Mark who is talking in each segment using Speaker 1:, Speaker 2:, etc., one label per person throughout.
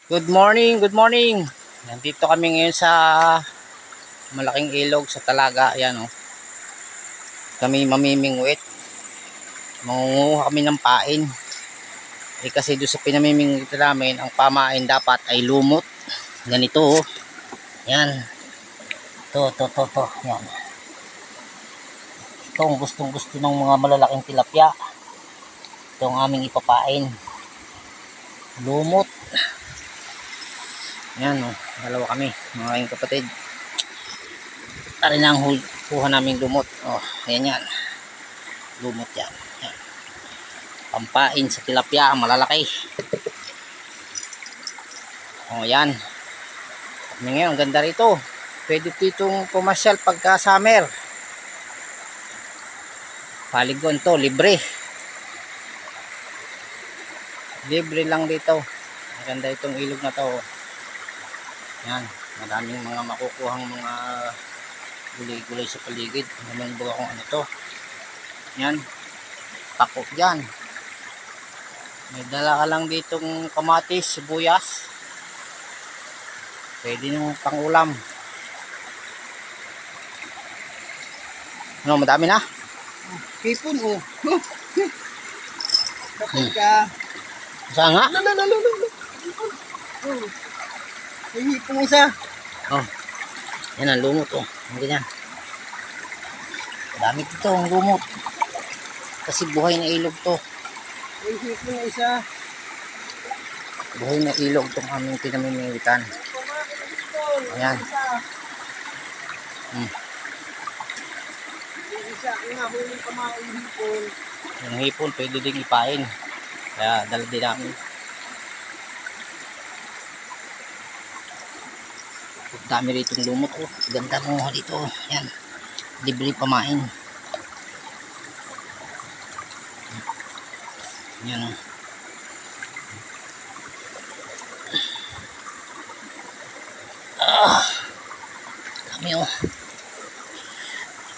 Speaker 1: Good morning, good morning. Nandito kami ngayon sa malaking ilog sa Talaga. Ayan oh. Kami mamimingwit. Mangunguha kami ng pain. Kasi doon sa pinamimingwit namin, ang pamain dapat ay lumot. Ganito oh. Yan. To. Yan. Ito ang gustong gusto ng mga malalaking tilapia. Ito ang aming ipapain. Lumot. Yan o, dalawa kami, mga aking kapatid. Tari na ang kuha namin lumot. O, yan yan. Lumot yan. Yan. Pampain sa tilapia, malalaki. O, yan. Ngayon, ang ganda rito. Pwede ditong pumasyal pagka summer. Paligon to, libre. Libre lang dito. Maganda itong ilog na to. Yan, maraming mga makukuhang mga gulay-gulay sa paligid. Naman ba kung ano to? Yan, tapo dyan. May dala ka lang ditong kamatis, sibuyas. Pwede nung pang-ulam. Ano, madami na?
Speaker 2: Hipon oh. Kapag ka.
Speaker 1: Saan nga?
Speaker 2: Oh. May hipong isa.
Speaker 1: Oh, yan ang lumot oh. Ang ganyan. Dami dito ang lumot. Kasi buhay na ilog to.
Speaker 2: May hipong isa.
Speaker 1: Buhay na ilog itong aming pinamimilitan. Ayan.
Speaker 2: Isa, huling kamain hipon.
Speaker 1: Yung hipon pwede ding ipain. Kaya dala din namin. Dami rito ng lumot oh. Ganda mo dito. Yan. Libre pamain. Yan oh. Dami oh.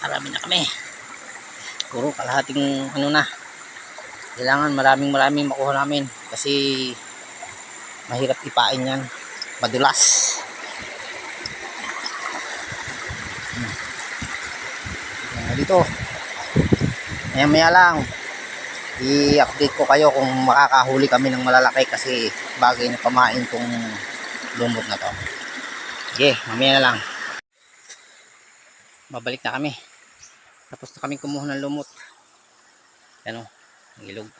Speaker 1: Marami na kami. Puro kalahating ano na. Kailangan maraming makuha namin. Kasi mahirap ipain yan. Madulas. Dito maya lang i-update ko kayo kung makakahuli kami ng malalaki kasi bagay na pamain tong lumot na to. Okay, mamaya na lang babalik na kami, tapos na kami kumuha ng lumot. Yan o, ang ilog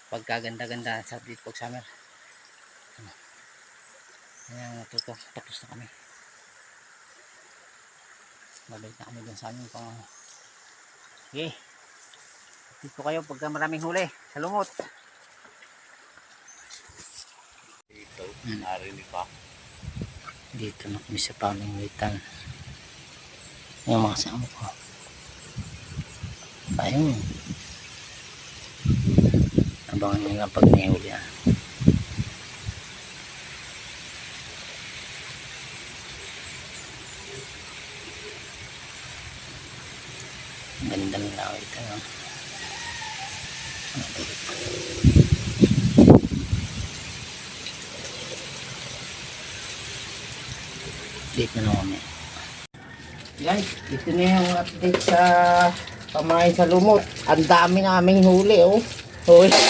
Speaker 1: pagkaganda-ganda sa dito pag summer. Ayan, ito, tapos na kami, babalik na kami dun sa aming pang. Okay. Dito kayo pagka maraming huli sa lumot.
Speaker 2: Dito, narinig pa.
Speaker 1: Dito na kami sa pamimitan. Yung mga kasama ko. Ayun. Abangan nyo lang pag may huli yan. Ganda ng lawit ano. Update na lang kami. Guys, ito na yung update sa pamain sa lumot. Ang dami naming huli oh. Huli.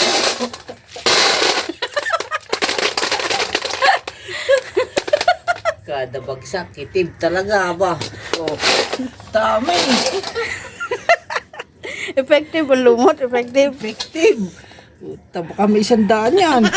Speaker 1: Kada bagsak, kitib talaga ba? Oh, dami.
Speaker 2: Effective ang lumot, effective. Taba kami 100 yan.